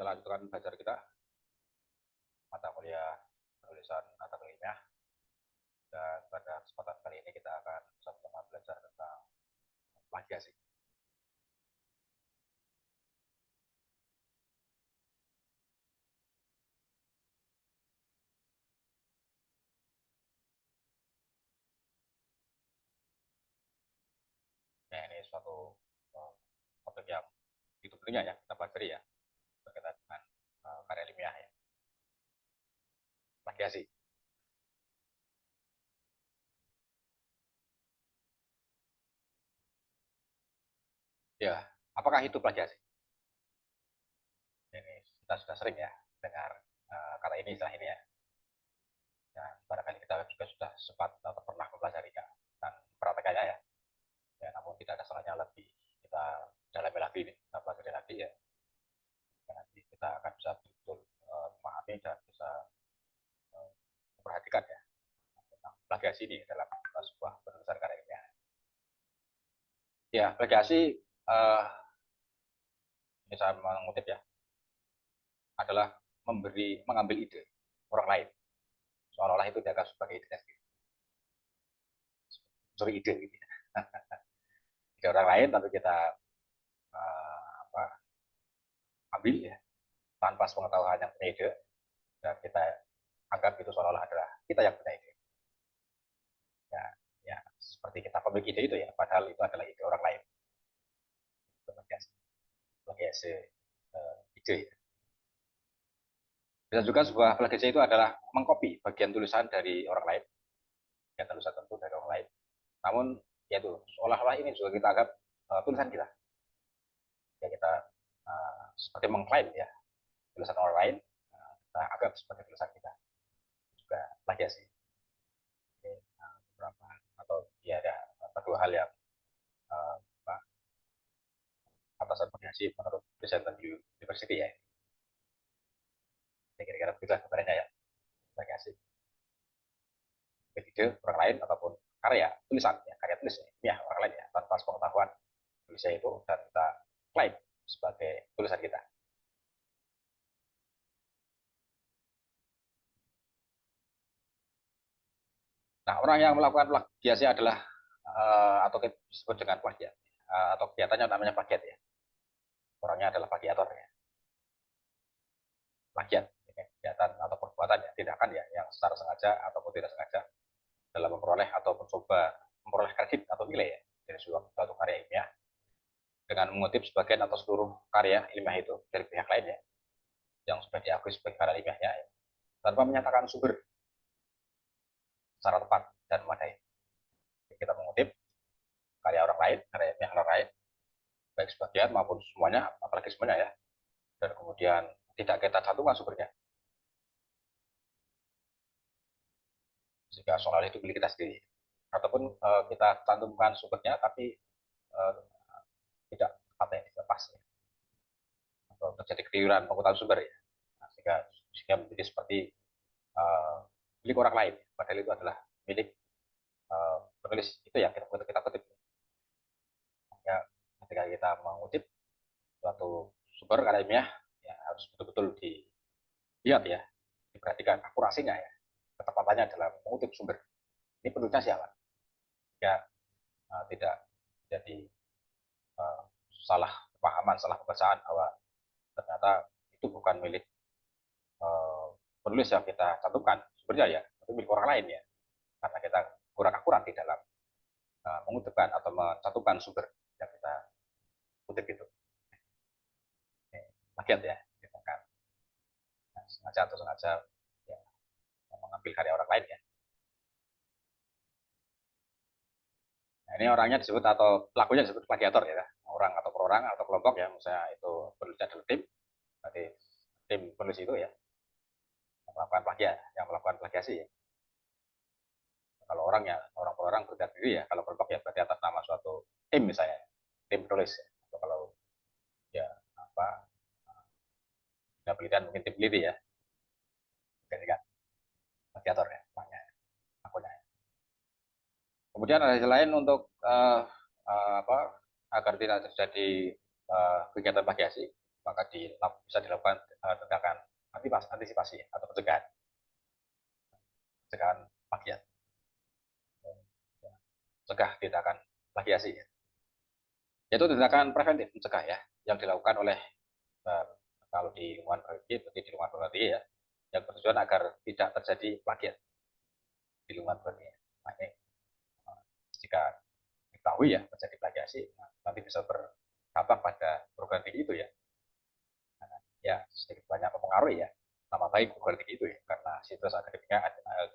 Kita lanjutkan belajar kita mata kuliah penulisan naskah ilmiah, dan pada kesempatan kali ini kita akan sama-sama belajar tentang plagiasi. Ya, ini suatu topik yang itu tentunya ya kita pelajari ya berkaitan dengan karya ilmiah ya, plagiasi. Ya, apakah itu plagiasi? Ini kita sudah sering ya dengar kata ini, istilah ini ya. Dan barangkali kita juga sudah sempat atau pernah mempelajarinya dan prakteknya ya. Ya, namun tidak ada salahnya lebih kita dalami lagi nih, kita pelajari lagi ya. Nanti kita akan bisa betul memahami dan bisa memperhatikan ya tentang plagiasi ini dalam sebuah penulisan karya ilmiah. Ya, plagiasi ini saya mengutip ya, adalah mengambil ide orang lain seolah-olah itu dianggap sebagai ide sendiri, sorry ide gitu ya. Ide orang lain tapi kita apa, ambil ya tanpa sepengetahuan yang punya ide, dan kita anggap itu seolah-olah adalah kita yang punya ide. Ya, ya seperti kita pemilik ide itu ya, padahal itu adalah ide orang lain. Plagiasi ide ya. Dan juga sebuah plagiasi itu adalah mengcopy bagian tulisan dari orang lain, bagian tulisan tentu dari orang lain. Namun ya itu seolah-olah ini juga kita anggap tulisan kita. Ya kita seperti mengklaim ya tulisan orang lain, kita anggap sebagai tulisan kita, juga plagiasi. Ini beberapa atau ya ada dua hal yang uh, atasan plagiasi menurut Presenter University ya. Kira-kira begitu sebenarnya ya, plagiasi. Ide orang lain ataupun karya tulisan ya, karya tulis ya orang lain ya, tanpa pengetahuan tulisnya itu, dan kita klaim sebagai tulisan kita. Nah, orang yang melakukan plagiasi adalah atau disebut dengan plagiat atau kegiatannya namanya plagiat ya. Orangnya adalah plagiator ya. Plagiat ini kegiatan atau perbuatan ya, tindakan ya yang secara sengaja ataupun tidak sengaja dalam memperoleh atau mencoba memperoleh kredit atau nilai ya dari suatu karya ilmiah dengan mengutip sebagian atau seluruh karya ilmiah itu dari pihak lain ya yang sudah diakui sebagai karya ilmiahnya ya, tanpa menyatakan sumber secara tepat dan memadai. Kita mengutip karya orang lain, karya ilmiah orang lain, baik sebagian maupun semuanya, apalagi semuanya ya, dan kemudian tidak kita cantumkan sumbernya, sehingga soal itu milik kita sendiri. Ataupun kita cantumkan sumbernya, tapi tidak tepat ya, tidak pas ya, atau terjadi keliruan penggunaan sumber ya, nah, sehingga menjadi seperti uh, milik orang lain, padahal itu adalah milik penulis itu ya, kita kutip. Ya, ketika kita mengutip suatu sumber karya ilmiah ya harus betul-betul dilihat ya, diperhatikan akurasinya ya, ketepatannya dalam mengutip sumber. Ini penulisnya siapa? Ya, tidak jadi uh, salah pemahaman, salah pembacaan bahwa ternyata itu bukan milik penulis yang kita cantumkan sumbernya ya, tapi milik orang lain ya, karena kita kurang akurat di dalam mengutipkan atau mencantumkan sumber yang kita kutip itu. Plagiat ya, kita kan sengaja atau sengaja ya, mengambil karya orang lain ya. Nah, ini orangnya disebut atau pelakunya disebut plagiator ya, orang atau perorang atau kelompok ya, misalnya itu penulis adalah tim, berarti tim penulis itu ya yang melakukan plagiat, yang melakukan plagiasi ya. Kalau orang ya orang per orang bergerak diri ya, kalau kelompok ya berarti atas nama suatu tim misalnya, tim penulis ya. Atau kalau ya apa penelitian mungkin tim peneliti ya, jadi kan plagiator ya namanya akunnya. Kemudian ada hal lain untuk apa agar tidak terjadi kegiatan plagiasi, maka bisa dilakukan tindakan antisipasi atau pencegahan plagiat, cegah tindakan plagiasi ya. Yaitu tindakan preventif mencegah ya, yang dilakukan oleh uh, kalau di lingkungan pendidik, berarti di lingkungan pendidik ya, yang bertujuan agar tidak terjadi plagiat di lingkungan pendidik. Makanya jika diketahui ya terjadi plagiasi, nanti bisa berdampak pada program tinggi itu ya. Ya sedikit banyak mempengaruhi ya nama baik program tinggi itu ya, karena situs akademiknya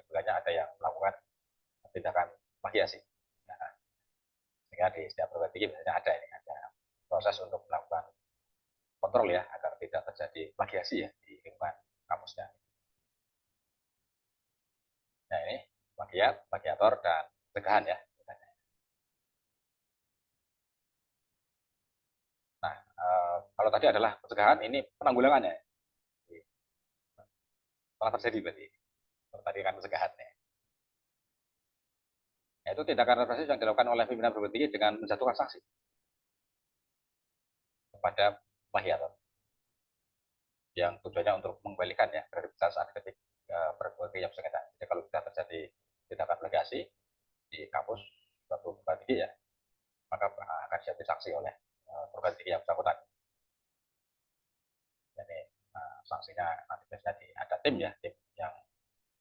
keduanya ada yang melakukan tindakan plagiasi. Nah, sehingga di setiap program tinggi biasanya ada proses untuk melakukan kontrol ya agar tidak terjadi plagiasi ya di lingkungan kampusnya. Nah ini plagiat, plagiator dan pencegahan ya. Nah kalau tadi adalah pencegahan, ini penanggulangannya. Telah terjadi berarti. Kalau tadi kan pencegahannya. Yaitu tindakan represif yang dilakukan oleh pimpinan perguruan tinggi dengan menjatuhkan sanksi kepada plagiator yang tujuannya untuk mengembalikan ya kredibilitas akademik perguruan tinggi yang bersangkutan. Jadi kalau sudah terjadi tindakan plagiasi di kampus suatu perguruan tinggi ya, maka akan dijatuhi sanksi oleh perguruan tinggi yang bersangkutan. Jadi sanksinya nanti biasanya ada tim ya, tim yang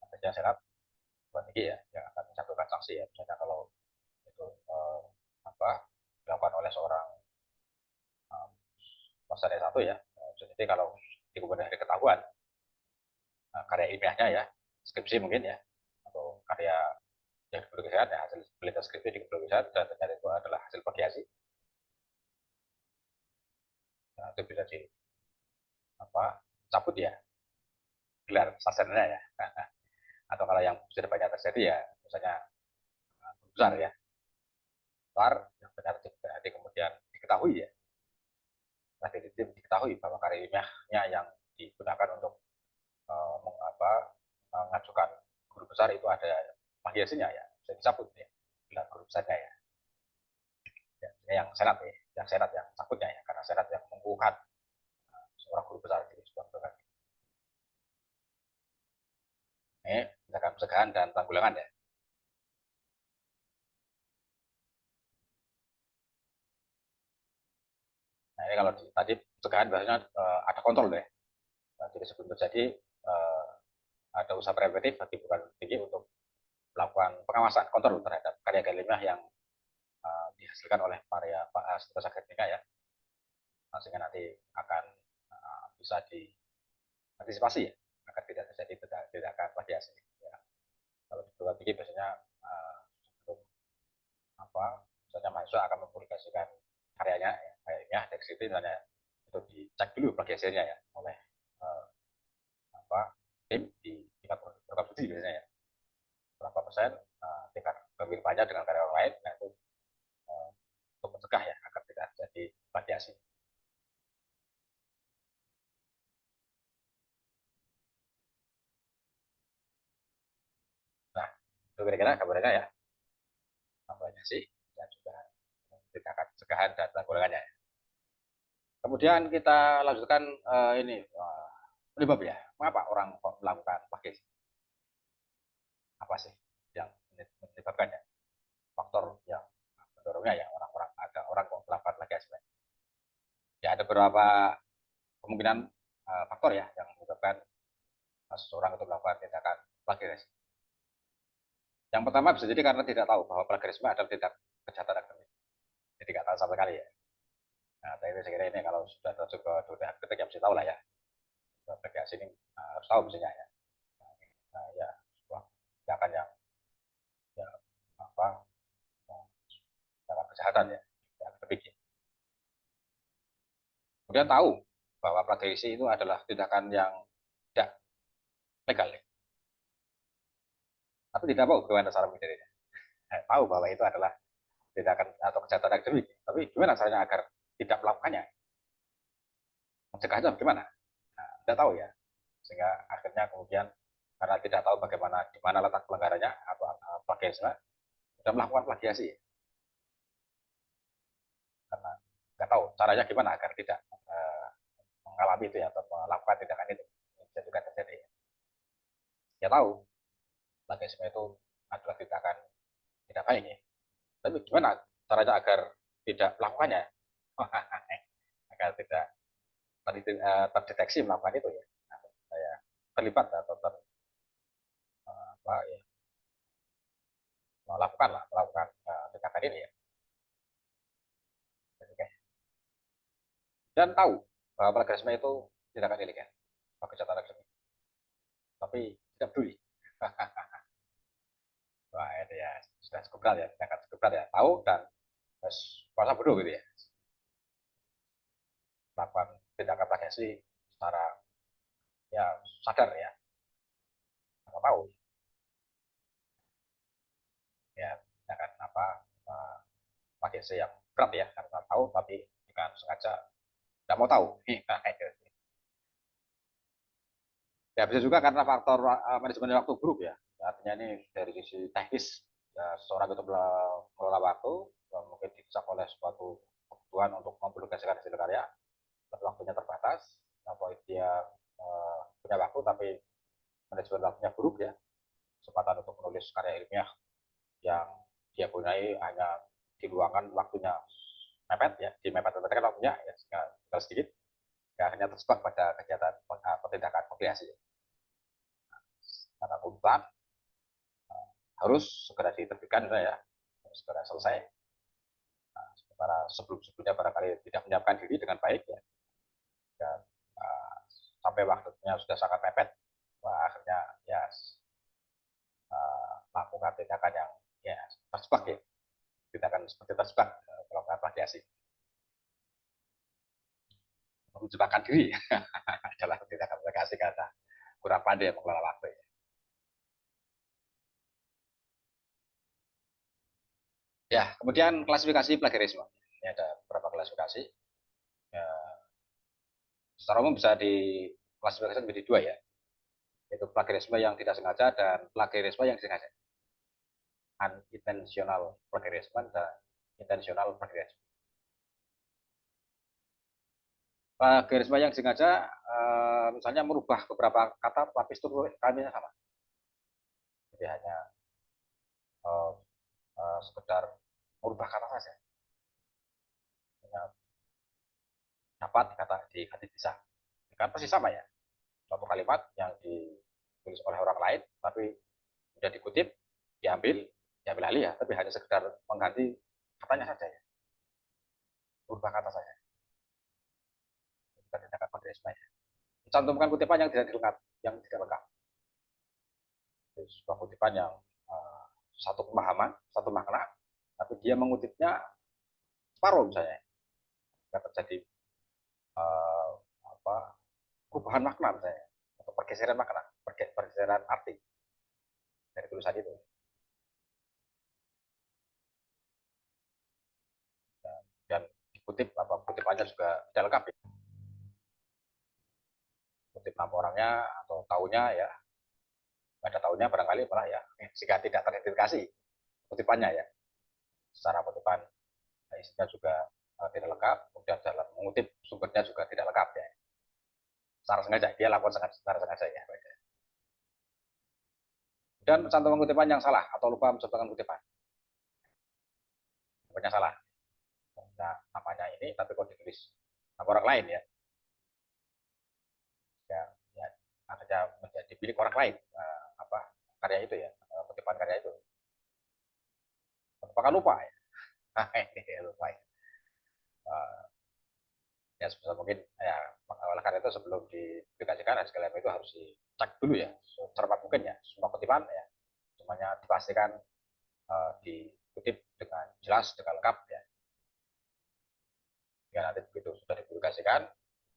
kerja senat perguruan tinggi ya, yang akan menjatuhkan sanksi ya. Misalnya kalau itu apa dilakukan oleh seorang pasar satu ya, jadi kalau di kemudian hari ketahuan karya ilmiahnya ya, skripsi mungkin ya, atau karya yang dipublikasikan ya, hasil penelitian skripsi dipublikasikan dan ternyata itu adalah hasil plagiasi, nah, itu bisa di apa cabut ya gelar sarjananya ya. Atau kalau yang sudah banyak terjadi ya misalnya besar ya, besar yang ternyata di kemudian diketahui ya, nah diketahui bahwa karya ilmiahnya yang digunakan untuk mengajukan guru besar itu ada plagiasinya ya, bisa dicabut ya gelar guru besarnya ya. Ya, yang senat ya, yang senat yang takutnya ya, karena senat yang mengukuhkan seorang guru besar di sebuah program. Ini tindakan pencegahan dan tanggulangan ya. Nah ini kalau tadi pencegahan biasanya ada kontrol deh. Nah, jadi sebelum terjadi ada usaha preventif bagi perguruan tinggi untuk melakukan pengawasan kontrol terhadap karya ilmiah yang dihasilkan oleh para situs akademika ya. Nah, sehingga nanti akan bisa diantisipasi ya agar tidak terjadi tindakan plagiasi. Ya. Kalau di perguruan tinggi biasanya sebelum misalnya mahasiswa akan mempublikasikan karyanya ya, karyanya teks itu misalnya itu dicek dulu plagiasinya ya oleh uh, tim di tingkat program studi biasanya ya, berapa persen tingkat kemiripannya dengan karya orang lain, nah itu uh, untuk mencegah ya agar tidak terjadi plagiasi. Nah itu kira-kira gambarannya ya, tambahnya sih dan juga tindakan pencegahan dan penanggulangannya. Kemudian kita lanjutkan ini penyebab ya, mengapa orang kok melakukan plagiasi? Apa sih yang menyebabkannya? Faktor yang mendorongnya ya orang-orang ada orang kok melakukan plagiasi. Ya ada beberapa kemungkinan faktor ya yang menyebabkan seseorang itu melakukan tindakan plagiarisme. Yang pertama bisa jadi karena tidak tahu bahwa plagiarisme adalah tindak kejahatan akademik. Jadi tidak tahu sama sekali ya. Nah, tapi saya kira ini kalau sudah terjun ke dunia akademik ya mesti tahu lah ya. Plagiasi ini harus tahu misalnya ya. Ya sebuah tindakan yang ya, apa tindakan kejahatan ya, akademik ya. Kemudian tahu bahwa plagiasi itu adalah tindakan yang tidak legal ya. Tapi tidak tahu bagaimana cara menghindarinya. Tahu bahwa itu adalah tindakan atau kejahatan akademik, tapi gimana caranya agar tidak melakukannya, mencegahnya bagaimana, nah, tidak tahu ya, sehingga akhirnya kemudian karena tidak tahu bagaimana di mana letak pelanggarannya atau plagiarisme sudah melakukan plagiasi karena nggak tahu caranya gimana agar tidak mengalami itu ya, atau melakukan tindakan itu. Bisa juga terjadi. Ya tahu, plagiarisme itu adalah tindakan tidak baik ya. Tapi gimana caranya agar tidak melakukannya? Agar tidak terdeteksi melakukan itu ya. Saya terlibat atau apa, ya, melakukan tindakan ini ya. Dan tahu bahwa plagiarisme itu tindakan ilegal, kejahatan akademik, tapi tidak peduli. Wah, itu ya sudah cukup berat ya, tindakan cukup berat ya. Tahu dan terus kuasa bodoh gitu ya, melakukan tindakan plagiasi secara ya sadar ya, nggak tahu ya, tindakan apa, plagiasi yang berat ya, karena tahu tapi dengan sengaja nggak mau tahu. Nah, itu. Ya bisa juga karena faktor manajemen waktu buruk ya. Artinya ini dari sisi teknis, ya, seorang itu mengelola waktu, ya, mungkin didesak oleh suatu kebutuhan untuk mempublikasikan hasil karya, tapi waktunya terbatas, atau dia punya waktu tapi manajemen waktunya buruk ya, kesempatan untuk menulis karya ilmiah yang dia punyai hanya diluangkan waktunya mepet ya, di mepet kan waktunya ya, sehingga tinggal sedikit, ya, akhirnya terjebak pada kegiatan tindakan publikasi. Karena tuntutan harus segera diterbitkan ya, segera selesai. Nah, sementara sebelum-sebelumnya barangkali tidak menyiapkan diri dengan baik ya, dan sampai waktunya sudah sangat mepet, akhirnya ya melakukan tindakan yang ya terjebak ya, tindakan seperti terjebak melakukan plagiasi, menjebakkan diri adalah tindakan plagiasi karena kurang pandai mengelola waktu. Ya, kemudian klasifikasi plagiarisme. Ini ada beberapa klasifikasi. Ya, secara umum bisa diklasifikasikan menjadi dua ya, yaitu plagiarisme yang tidak sengaja dan plagiarisme yang disengaja. Unintentional plagiarism dan intentional plagiarism. Plagiarisme yang disengaja, misalnya merubah beberapa kata tapi struktur kalimatnya sama. Jadi hanya uh, sekedar merubah kata saja. Hanya dapat kata diganti bisa. Kan pasti sama ya. Suatu kalimat yang ditulis oleh orang lain, tapi sudah dikutip, diambil alih ya, tapi hanya sekedar mengganti katanya saja ya. Merubah kata saja. Bukan tindakan plagiarisme ya. Mencantumkan kutipan yang tidak dilengkap, yang tidak lengkap. Jadi, sebuah kutipan yang satu pemahaman, satu makna, tapi dia mengutipnya separuh misalnya, tidak terjadi uh, apa, perubahan makna misalnya, atau pergeseran makna, pergeseran arti dari tulisan itu. Dan dikutip apa kutipannya juga tidak lengkap ya. Kutip nama orangnya atau tahunya ya, nggak ada tahunya barangkali malah ya, jika tidak teridentifikasi kutipannya ya, secara kutipan isinya juga tidak lengkap, kemudian dalam mengutip sumbernya juga tidak lengkap ya, secara sengaja dia lakukan secara sengaja ya. Dan cantuman kutipan yang salah atau lupa mencobakan kutipan, kutipannya salah, nah, namanya ini tapi kok ditulis nama orang lain ya, ya, ya akhirnya menjadi milik orang lain, apa, karya itu ya, kutipan karya itu, apakah lupa ya. Lupa ya. Ya sebisa mungkin ya, oleh karena itu sebelum dipublikasikan hasil itu harus dicek dulu ya, secepat mungkin ya, semua kutipan ya, semuanya dipastikan dikutip dengan jelas, dengan lengkap ya. Ya nanti begitu sudah dipublikasikan,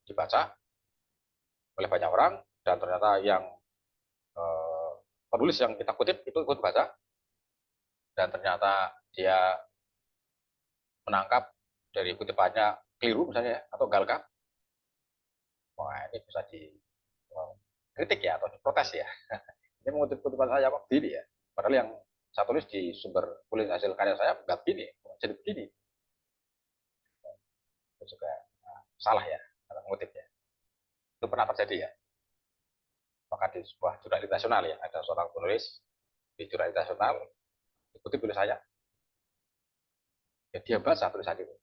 dibaca oleh banyak orang, dan ternyata yang eh, penulis yang kita kutip itu ikut baca, dan ternyata dia menangkap dari kutipannya keliru misalnya atau nggak lengkap, wah ini bisa dikritik ya atau diprotes ya. Ini mengutip kutipan saya kok begini ya, padahal yang saya tulis di sumber tulis hasil karya saya nggak begini, jadi begini. Itu juga salah ya dalam mengutipnya. Itu pernah terjadi ya. Maka di sebuah jurnal internasional ya, ada seorang penulis di jurnal internasional dikutip oleh saya. Ya, dia baca tulisan itu.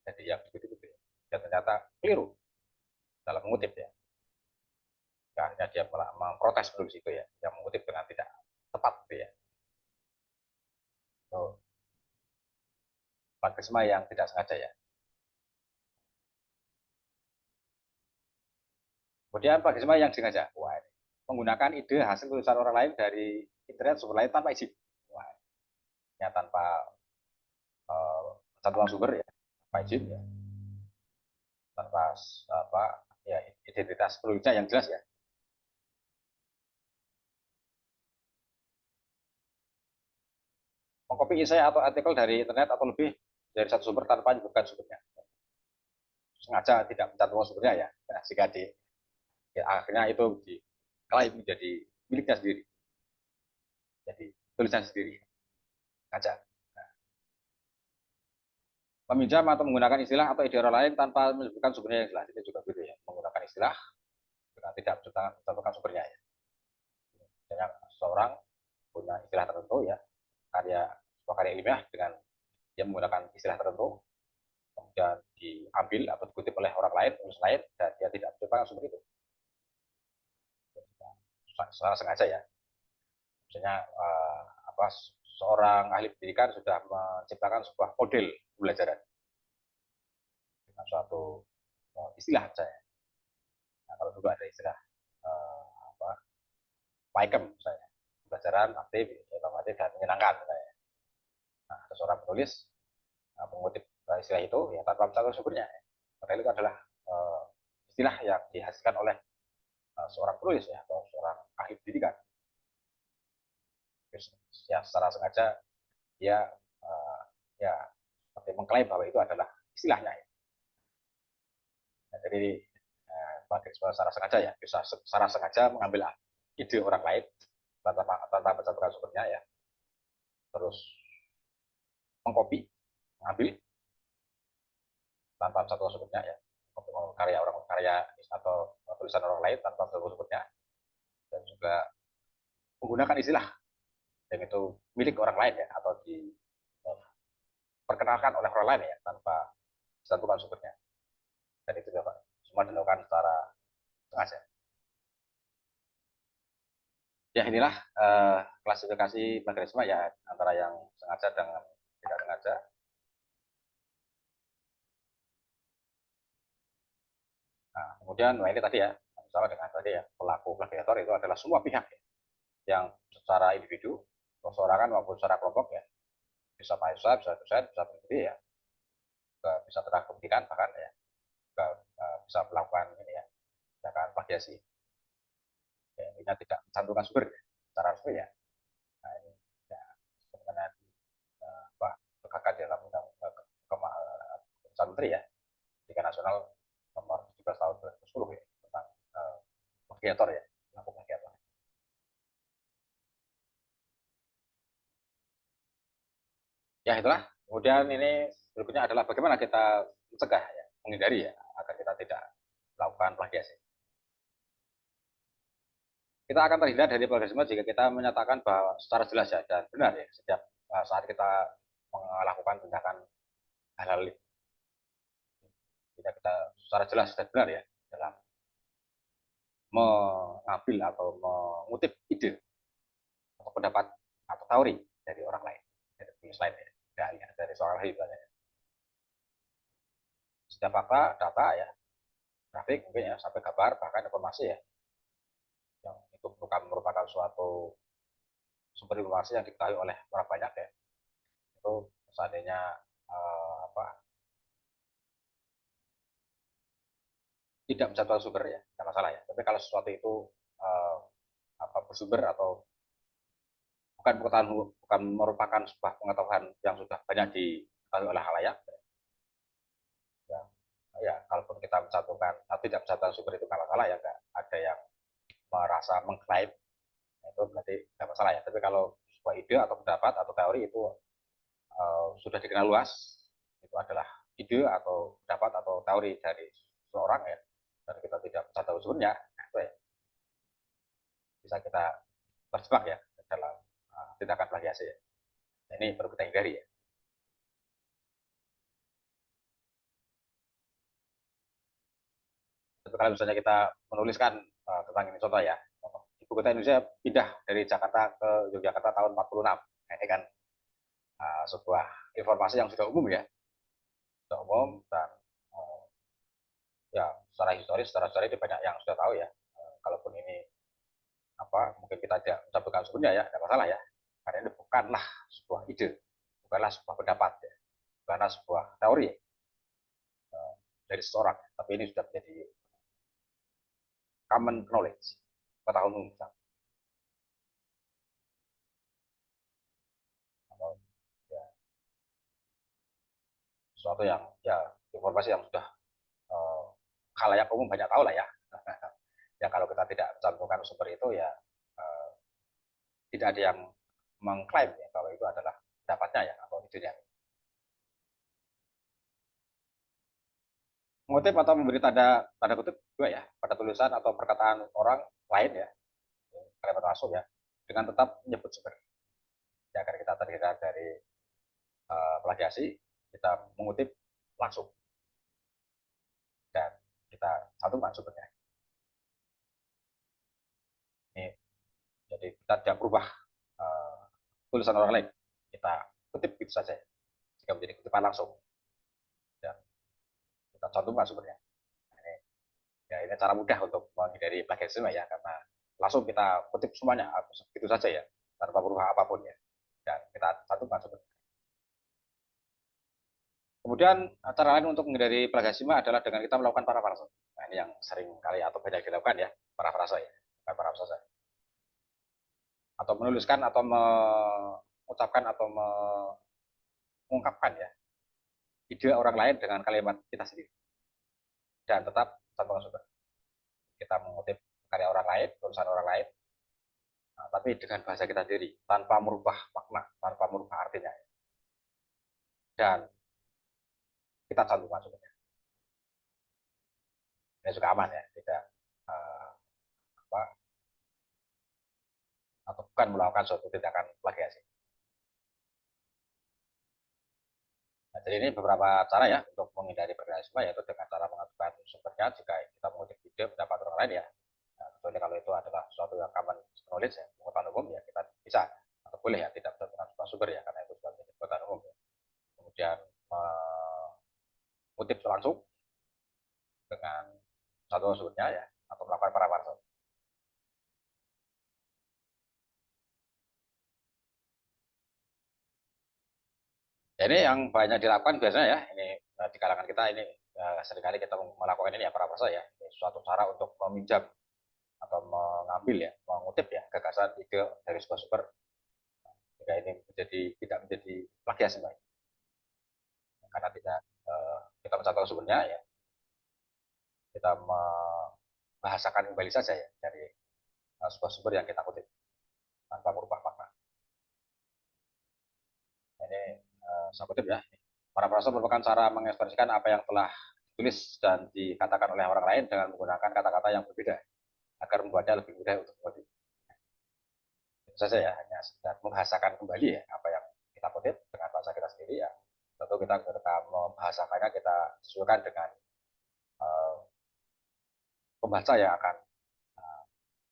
Jadi yang dikutip itu ya. Dan ternyata keliru dalam mengutip ya. Akhirnya dia malah memprotes penulis itu ya, yang mengutip dengan tidak tepat gitu ya. So, plagiarisme yang tidak sengaja ya. Kemudian plagiarisme yang sengaja. Wah, menggunakan ide hasil tulisan orang lain dari internet sumber lain tanpa izin. Wah, ya tanpa cantuman sumber ya, tanpa izin ya, tanpa apa ya identitas penulisnya yang jelas ya. Mengcopy isai atau artikel dari internet atau lebih dari satu sumber tanpa menyebutkan sumbernya. Sengaja tidak mencantumkan sumbernya ya. Nah, jika di ya, akhirnya itu diklaim menjadi miliknya sendiri. Jadi tulisan sendiri. Sengaja. Nah, meminjam atau menggunakan istilah atau ide orang lain tanpa menyebutkan sumbernya yang jelas. Itu juga gitu ya. Menggunakan istilah dengan tidak mencantumkan sumbernya ya. Misalnya seorang punya istilah tertentu ya, sebuah karya ilmiah dengan dia menggunakan istilah tertentu, kemudian diambil atau dikutip oleh orang lain, penulis lain, dan dia tidak mencoba sumber itu. Secara sengaja ya. Misalnya apa seorang ahli pendidikan sudah menciptakan sebuah model pembelajaran dengan suatu istilah misalnya. Nah, kalau dulu ada istilah apa PAIKEM misalnya, pembelajaran aktif, informatif dan menyenangkan misalnya. Nah, ada seorang penulis mengutip istilah itu ya tanpa mencatat sumbernya. Ya. Padahal itu adalah istilah yang dihasilkan oleh seorang penulis ya atau seorang ahli pendidikan. Ya secara sengaja dia ya seperti mengklaim bahwa itu adalah istilahnya. Ya. Nah, jadi secara sengaja ya bisa secara sengaja mengambil ide orang lain tanpa mencatat sumbernya ya, terus mengcopy, mengambil tanpa mencatat sumbernya ya, karya atau tulisan orang lain tanpa mencatat sumbernya, dan juga menggunakan istilah yang itu milik orang lain ya atau diperkenalkan oleh orang lain ya tanpa dicantumkan sumbernya. Dan itu dapat semua dilakukan secara sengaja. Ya inilah klasifikasi plagiarisme ya antara yang sengaja dengan tidak sengaja. Nah, kemudian nah ini tadi ya sama dengan tadi ya pelaku plagiator itu adalah semua pihak ya, yang secara individu, perseorangan maupun secara kelompok ya, bisa mahasiswa, bisa dosen, bisa peneliti ya, bisa tenaga pendidikan bahkan ya, juga bisa melakukan ini ya, tindakan plagiasi. Ya, intinya tidak mencantumkan sumber ya, secara resmi ya. Nah ini ya sebenarnya apa tegakkan dalam undang-undang keputusan menteri ya, pendidikan nasional nomor 17 tahun 2010 ya, tentang plagiator ya, pelaku plagiator. Ya itulah. Kemudian ini berikutnya adalah bagaimana kita mencegah ya, menghindari ya, agar kita tidak melakukan plagiasi. Kita akan terhindar dari plagiarisme jika kita menyatakan bahwa secara jelas ya dan benar ya setiap saat kita melakukan tindakan hal-hal jika kita secara jelas dan benar ya dalam mengambil atau mengutip ide atau pendapat atau teori dari orang lain, dari penulis lain ya, dari seorang lain. Setiap fakta, data ya, grafik mungkin ya, sampai gambar, bahkan informasi ya, yang itu merupakan suatu sumber informasi yang diketahui oleh orang banyak ya. Itu seandainya apa tidak mencantumkan sumber ya, tidak masalah ya. Tapi kalau sesuatu itu uh, apa bersumber atau bukan pengetahuan, bukan merupakan sebuah pengetahuan yang sudah banyak diketahui oleh halayak, ya, ya kalaupun kita mencantumkan atau tidak mencantumkan sumber itu kalau salah ya nggak ada yang merasa mengklaim itu berarti tidak masalah ya. Tapi kalau sebuah ide atau pendapat atau teori itu sudah dikenal luas, itu adalah ide atau pendapat atau teori dari seseorang ya, dan kita tidak bisa tahu sumbernya, itu ya bisa kita terjebak ya dalam tindakan plagiasi ya. Ini perlu kita hindari ya. Tapi kalau misalnya kita menuliskan tentang ini contoh ya, ibu kota Indonesia pindah dari Jakarta ke Yogyakarta tahun 46. Nah, ini kan sebuah informasi yang sudah umum ya, sudah umum dan uh, ya secara historis, secara sejarah ini banyak yang sudah tahu ya. Kalaupun ini apa mungkin kita tidak mencapai sumbernya ya, tidak masalah ya. Karena ini bukanlah sebuah ide, bukanlah sebuah pendapat ya, bukanlah sebuah teori dari seseorang, tapi ini sudah menjadi common knowledge, pengetahuan umum. Ya, sesuatu yang ya informasi yang sudah uh, khalayak umum banyak tahu lah ya. Ya kalau kita tidak mencantumkan sumber itu ya uh, tidak ada yang mengklaim ya kalau itu adalah pendapatnya ya atau idenya. Mengutip atau memberi tanda kutip juga ya pada tulisan atau perkataan orang lain ya, kalimat masuk ya, dengan tetap menyebut sumber. Ya, agar kita terhindar dari plagiasi, kita mengutip langsung dan kita cantumkan sumbernya. Ini jadi kita tidak berubah tulisan orang lain, kita kutip gitu saja jika menjadi kutipan langsung dan kita cantumkan sumbernya. Ini, ya, ini cara mudah untuk menghindari plagiarisme ya karena langsung kita kutip semuanya begitu saja ya tanpa berubah apapun ya dan kita cantumkan sumbernya. Kemudian cara lain untuk menghindari plagiarisme adalah dengan kita melakukan parafrase. Nah, ini yang sering kali atau banyak dilakukan ya, parafrase ya, bukan parafrase. Atau menuliskan atau mengucapkan atau mengungkapkan ya ide orang lain dengan kalimat kita sendiri dan tetap satu sumber. Kita mengutip karya orang lain, tulisan orang lain, nah, tapi dengan bahasa kita sendiri tanpa merubah makna, tanpa merubah artinya dan kita cantumkan sumbernya. Ini juga aman ya, tidak uh, apa atau bukan melakukan suatu tindakan plagiasi. Nah, jadi ini beberapa cara ya untuk menghindari plagiarisme yaitu dengan cara mengajukan sumbernya jika kita mengutip ide pendapat orang lain ya. Nah, tentunya kalau itu adalah sesuatu yang common knowledge ya, pengetahuan umum ya kita bisa atau boleh ya tidak mencantumkan sebuah sumber ya karena itu sudah menjadi pengetahuan umum ya. Kemudian mengutip langsung dengan satu sumbernya ya atau melakukan paraphrase. Ya, ini yang banyak dilakukan biasanya ya ini di kalangan kita ini seringkali kita melakukan ini ya paraphrase ya. Ini suatu cara untuk meminjam atau mengambil ya, mengutip ya gagasan ide dari sebuah sumber jika ini tidak menjadi plagiasi karena tidak kita mencatat sumbernya ya kita membahasakan kembali saja ya dari sebuah sumber yang kita kutip tanpa merubah makna. Ini saya kutip ya. Para prasa merupakan cara mengekspresikan apa yang telah ditulis dan dikatakan oleh orang lain dengan menggunakan kata-kata yang berbeda agar membuatnya lebih mudah untuk mengerti. Itu saja ya, hanya sekedar membahasakan kembali ya apa yang kita kutip dengan bahasa kita sendiri ya. Tentu kita ketika membahasakannya kita sesuaikan dengan uh, pembaca yang akan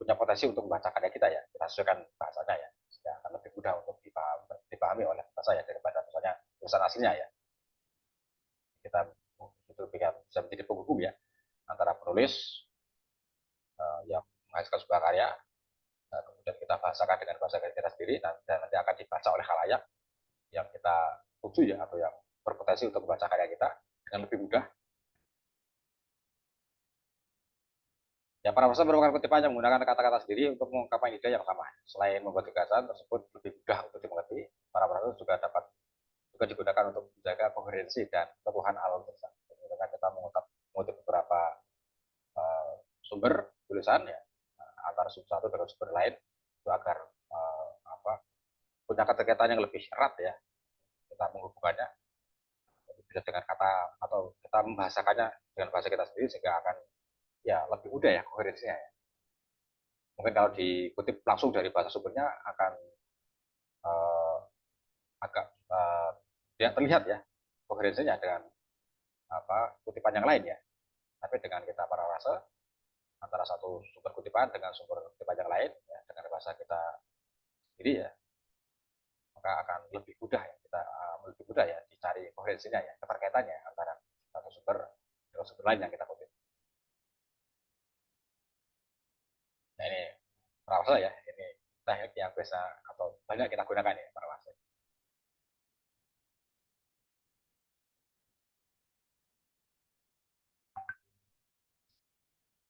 punya potensi untuk membaca karya kita ya. Kita sesuaikan bahasanya ya. Sehingga akan lebih mudah untuk dipahami oleh pembaca ya daripada misalnya tulisan aslinya ya. Kita itu bisa menjadi penghubung ya antara penulis yang menghasilkan sebuah karya kemudian kita bahasakan dengan bahasa kita sendiri dan nanti akan dibaca oleh khalayak yang kita tuju ya atau yang berpotensi untuk membaca karya kita dengan lebih mudah. Ya, para penulis merupakan kutipan yang menggunakan kata-kata sendiri untuk mengungkapkan ide yang sama. Selain membuat gagasan tersebut lebih mudah untuk dimengerti, para penulis juga dapat juga digunakan untuk menjaga koherensi dan ketuhan alur tulisan. Ketika kita mengutip beberapa sumber tulisan ya antara sumber satu dengan sumber lain itu agar apa punya keterkaitan yang lebih erat ya kita menghubungkannya bisa dengan kata atau kita membahasakannya dengan bahasa kita sendiri sehingga akan ya lebih mudah ya koherensinya ya. Mungkin kalau dikutip langsung dari bahasa sumbernya akan uh, agak tidak terlihat ya koherensinya dengan apa kutipan yang lain ya. Tapi dengan kita parafrase antara satu sumber kutipan dengan sumber kutipan yang lain ya, dengan bahasa kita sendiri ya, maka akan lebih mudah ya kita lebih mudah ya dicari koherensinya ya keterkaitannya antara satu sumber dengan sumber lain yang kita kutip. Nah ini parafrase ya, ini teknik yang biasa atau banyak kita gunakan ya parafrase.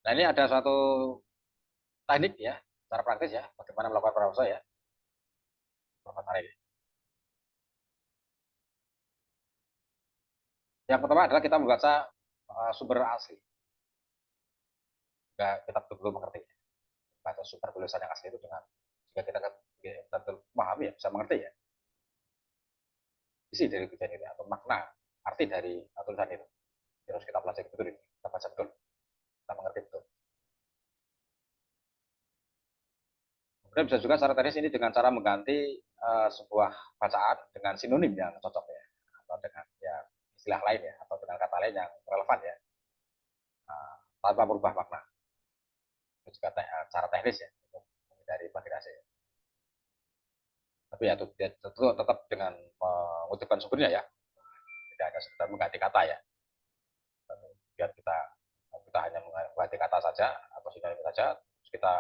Nah ini ada suatu teknik ya, cara praktis ya, bagaimana melakukan parafrase ya. Yang pertama adalah kita membaca sumber asli. Kita perlu mengerti baca sumber tulisan yang asli itu dengan jika kita memahami ya, bisa mengerti ya isi dari tulisan itu atau makna arti dari tulisan itu. Harus kita pelajari betul ini, kita baca betul, kita mengerti betul. Kemudian bisa juga secara teknis ini dengan cara mengganti sebuah bacaan dengan sinonim yang cocok ya, atau dengan ya istilah lain ya, atau dengan kata lain yang relevan ya, tanpa merubah makna. Itu juga cara teknis ya untuk menghindari variasi. Tapi ya tentu tetap dengan mengutipkan sumbernya ya, tidak hanya sekedar mengganti kata ya. Biar kita hanya mengganti kata saja atau sinonim saja, kita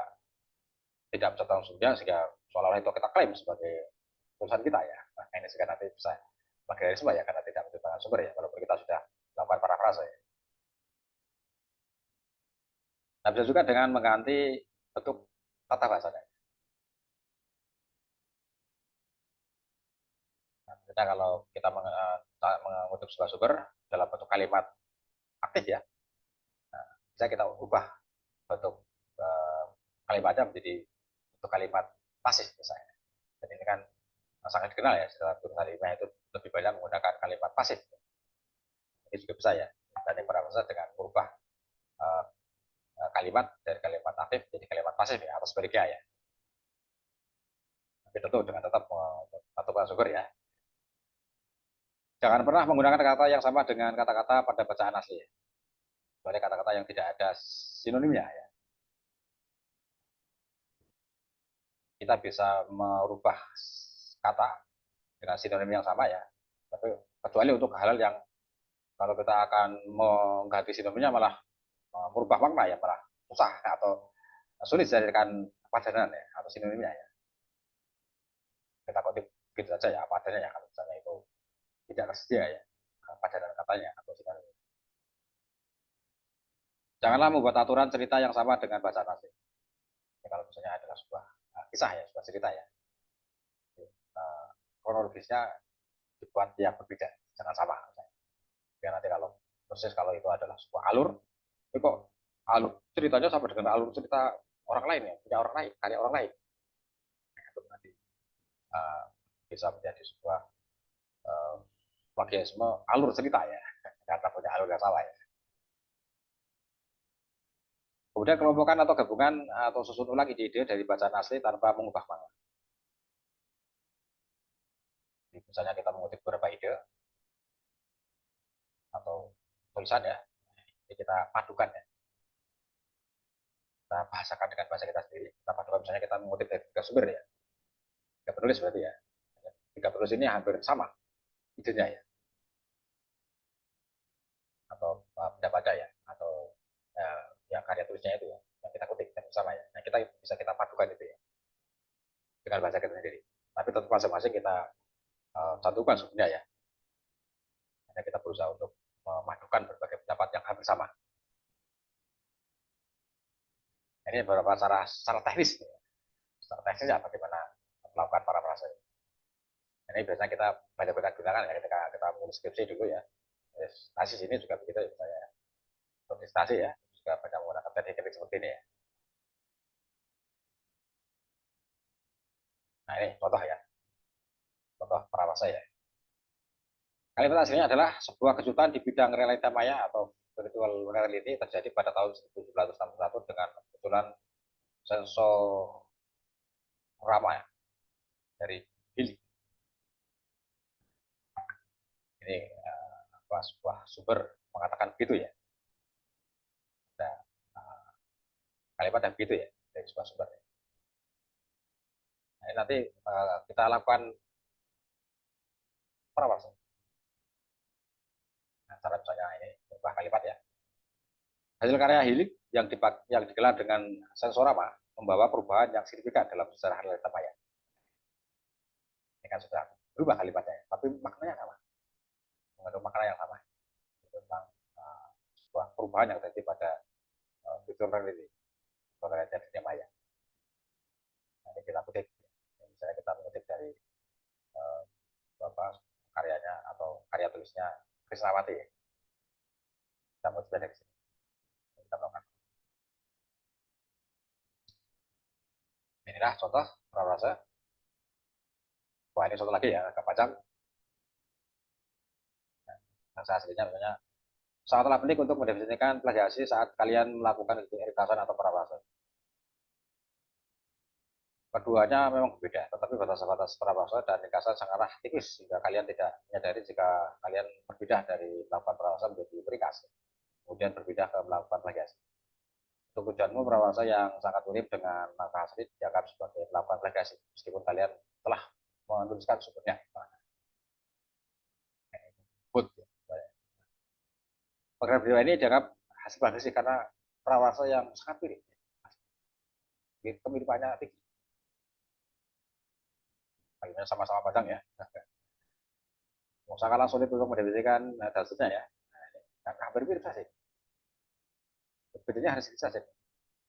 tidak bisa tahu sumbernya sehingga seolah-olah itu kita klaim sebagai tulisan kita ya. Nah, ini juga nanti bisa plagiarisme ya karena tidak menyebutkan sumber ya, walaupun kita sudah melakukan parafrase ya. Nah, bisa juga dengan mengganti bentuk tata bahasanya. Nah, kita kalau kita mengutip sebuah sumber dalam bentuk kalimat aktif ya, nah, bisa kita ubah bentuk uh, kalimatnya menjadi bentuk kalimat pasif misalnya. Jadi ini kan sangat dikenal ya setelah tulisan ilmiah itu lebih banyak menggunakan kalimat pasif. Ini juga bisa ya. Dan yang berasal dengan merubah uh, kalimat dari kalimat aktif jadi kalimat pasif ya atau sebaliknya ya. Tapi tentu dengan tetap menentukan sumber ya. Jangan pernah menggunakan kata yang sama dengan kata-kata pada bacaan asli. Ya. Kecuali kata-kata yang tidak ada sinonimnya ya. Kita bisa merubah kata dengan sinonim yang sama ya. Tapi kecuali untuk hal-hal yang kalau kita akan mengganti sinonimnya malah merubah makna ya malah susah atau sulit dijadikan padanan ya atau sinonimnya ya. Kita kutip gitu saja ya apa adanya ya kalau misalnya itu tidak tersedia ya padanan katanya atau sinonim. Janganlah membuat aturan cerita yang sama dengan bahasa asli. Ya, kalau misalnya adalah sebuah kisah ya, sebuah cerita ya. Uh, kronologisnya dibuat yang berbeda, jangan sama. Biar nanti kalau proses kalau itu adalah sebuah alur, itu kok alur ceritanya sama dengan alur cerita orang lain ya, punya orang lain, karya orang lain. Nah, itu nanti uh, bisa menjadi sebuah uh, plagiarisme alur cerita ya, kata punya alur yang salah ya. Kemudian kelompokan atau gabungan atau susun ulang ide-ide dari bacaan asli tanpa mengubah makna. Misalnya kita mengutip beberapa ide atau tulisan ya, jadi kita padukan ya, kita bahasakan dengan bahasa kita sendiri. Kita padukan misalnya kita mengutip dari tiga sumber ya, tiga penulis berarti ya. Tiga penulis ini hampir sama idenya ya, atau pendapatnya ya, atau ya karya tulisnya itu ya, yang kita kutip yang sama ya. Nah kita bisa kita padukan itu ya dengan bahasa kita sendiri. Tapi tetap masing-masing kita cantumkan sebenarnya ya. Karena kita berusaha untuk memadukan berbagai pendapat yang hampir sama. Ini beberapa cara teknis. Ya. Secara teknisnya bagaimana melakukan para prase. Ini biasanya kita banyak-banyak gunakan ya ketika kita menulis skripsi dulu ya. Tesis ini juga begitu ya, misalnya kontestasi ya, juga banyak menggunakan teknik-teknik seperti ini ya. Nah ini contoh ya, contoh para prase ya. Kalimat aslinya adalah sebuah kejutan di bidang realita maya atau virtual reality terjadi pada tahun 1761 dengan kemunculan sensorama ya, dari Gili. Ini sebuah sumber mengatakan begitu ya. Ada kalimat yang begitu ya dari sebuah sumber. Nah, nanti kita lakukan perawasan. Nah, cara misalnya ini berubah kalimat ya. Hasil karya Hillig yang digelar dengan sensorama membawa perubahan yang signifikan dalam sejarah realita maya. Ini kan sudah berubah kalimatnya, tapi maknanya sama. Mengandung makna yang sama. Tentang sebuah perubahan yang terjadi pada virtual reality, realita dunia maya. Nah, ini kita kutip. Misalnya kita mengutip dari Bapak karyanya atau karya tulisnya Krisnawati. Kita mau dari sini. Kita melakukan. Inilah contoh prarasa. Wah, ini contoh lagi ya, agak panjang. Bahasa aslinya misalnya, sangatlah penting untuk mendefinisikan plagiasi saat kalian melakukan ringkasan atau prarasa. Keduanya memang berbeda, tetapi batas-batas prarasa dan ringkasan sangatlah tipis sehingga kalian tidak menyadari jika kalian berpindah dari melakukan prarasa menjadi ringkas, kemudian berpindah ke melakukan plagiasi. Untuk tujuanmu, prarasa yang sangat mirip dengan naskah asli dianggap sebagai melakukan plagiasi, meskipun kalian telah menuliskan sumbernya. Good. Program video ini dianggap hasil bagus sih karena prawarsa yang sangat mirip. Kemiripannya tinggi. Kalimatnya sama-sama padang ya. Sangatlah sulit untuk mendefinisikan dasarnya ya. Nah, hampir mirip saja. Bedanya harus sedikit saja.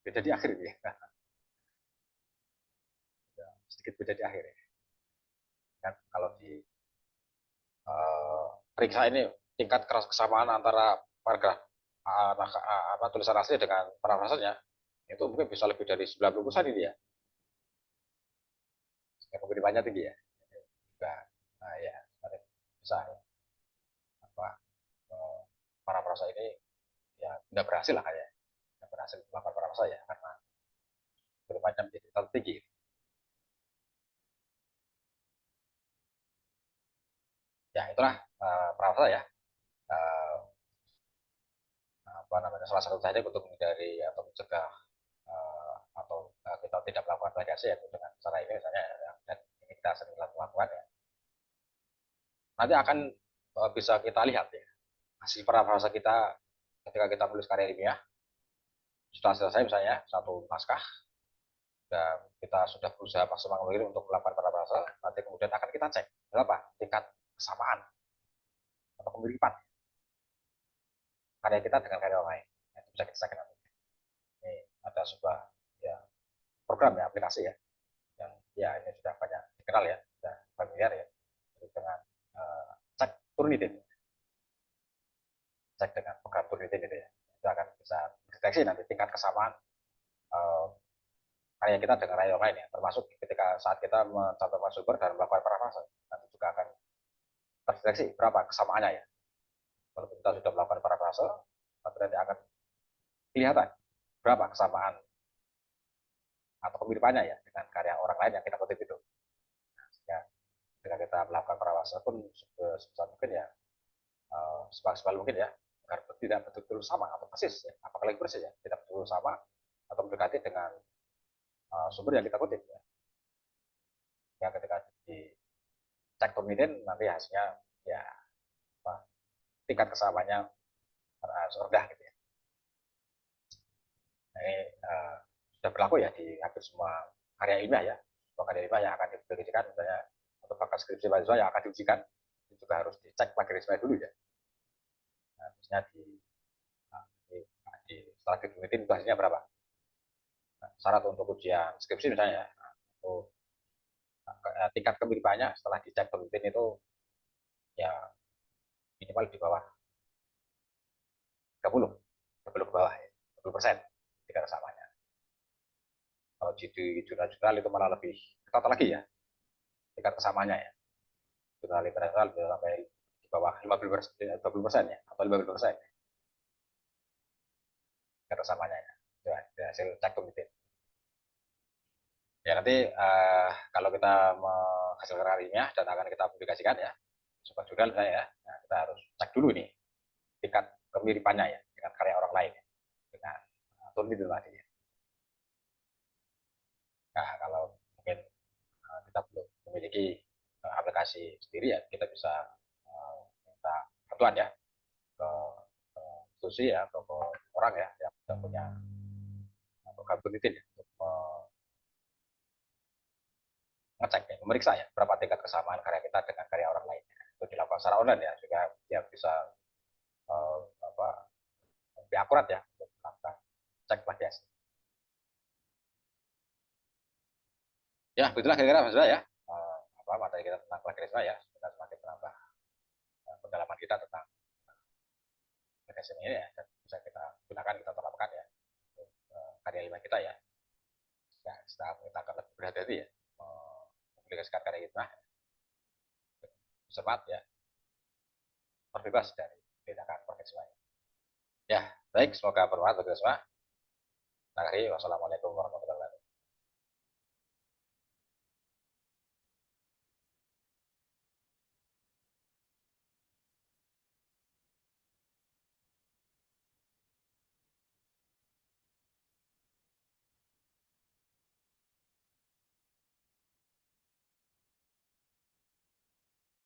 Beda di akhir ini. Sedikit beda di akhir. Kan kalau di periksa ini tingkat keras kesamaan antara paragraf tulisan asli dengan parafrasenya itu mungkin bisa lebih dari 90% ini ya. Kemiripannya tinggi ya. Nah, ya, bisa ya. Apa parafrasa ini ya tidak berhasil lah kayak tidak berhasil melakukan parafrasa ya karena kemiripannya menjadi terlalu tinggi. Ya itulah parafrasa ya. Uh, apa namanya salah satu saja untuk menghindari atau mencegah atau kita tidak melakukan plagiasi ya dengan cara ini misalnya dan ini kita sering lakukan ya nanti akan bisa kita lihat ya hasil parafrasa kita ketika kita menulis karya ilmiah sudah selesai misalnya satu naskah dan kita sudah berusaha maksimal mungkin untuk melakukan parafrasa nanti kemudian akan kita cek berapa tingkat kesamaan atau kemiripan karya kita dengan karya orang lain itu bisa kita cek nanti ini ada sebuah ya program ya aplikasi ya yang ya ini sudah banyak dikenal ya sudah familiar ya dengan cek Turnitin cek dengan program Turnitin itu ya itu akan bisa deteksi nanti tingkat kesamaan uh, karya kita dengan karya lain ya termasuk ketika saat kita mencantumkan sumber dan melakukan parafrase nanti juga akan terdeteksi berapa kesamaannya ya kalau kita sudah melakukan parafrase nanti akan kelihatan berapa kesamaan atau kemiripannya ya dengan karya orang lain yang kita kutip itu ya ketika kita melakukan parafrase pun sebesar mungkin ya semaksimal mungkin ya agar tidak betul-betul sama atau persis ya apalagi persis ya tidak betul sama atau mendekati dengan sumber yang kita kutip ya. Ya ketika dicek kemudian nanti hasilnya ya apa, tingkat kesamaannya rendah gitu ya. Nah, ini sudah berlaku ya di hampir semua karya ilmiah ya. Semua karya ilmiah yang akan diberikan misalnya untuk bakal skripsi mahasiswa yang akan diujikan itu juga harus dicek plagiarisme dulu ya. Nah, misalnya di setelah diteliti itu hasilnya berapa? Nah, syarat untuk ujian skripsi misalnya itu tingkat kemiripannya setelah dicek penelitian itu ya minimal di bawah 30 30 ke bawah ya 30% tingkat kesamanya kalau di jurnal-jurnal itu malah lebih ketat lagi ya tingkat kesamanya ya jurnal internasional bisa sampai di bawah 50% 20% ya atau 50% kerjasamanya ya. Itu hasil cek komite. Ya nanti kalau kita menghasilkan karya ilmiah dan akan kita publikasikan ya, sobat jurnal ya, nah, kita harus cek dulu nih tingkat kemiripannya ya dengan karya orang lain ya, dengan tool itu tadi ya. Nah kalau mungkin kita belum memiliki aplikasi sendiri ya, kita bisa minta bantuan ya ke, ke institusi ya atau ke orang ya yang sudah punya program penelitian ya, untuk ngecek ya, memeriksa ya berapa tingkat kesamaan karya kita dengan karya orang lain. Itu dilakukan secara online ya, sehingga dia bisa uh, apa, lebih akurat ya untuk melakukan cek plagiasi. Ya, begitulah kira-kira Mas ya. Apa materi kita tentang plagiarisme ya, kita semakin menambah pengalaman kita tentang plagiarisme ini ya, dan bisa kita gunakan, kita terapkan ya untuk karya ilmiah kita ya. Ya, setelah kita akan lebih berhati-hati ya mempublikasikan karya ilmiah cepat ya, terbebas dari tindakan plagiarisme. Ya, baik, semoga bermanfaat bagi kita semua. Terima kasih. Wassalamualaikum warahmatullahi wabarakatuh.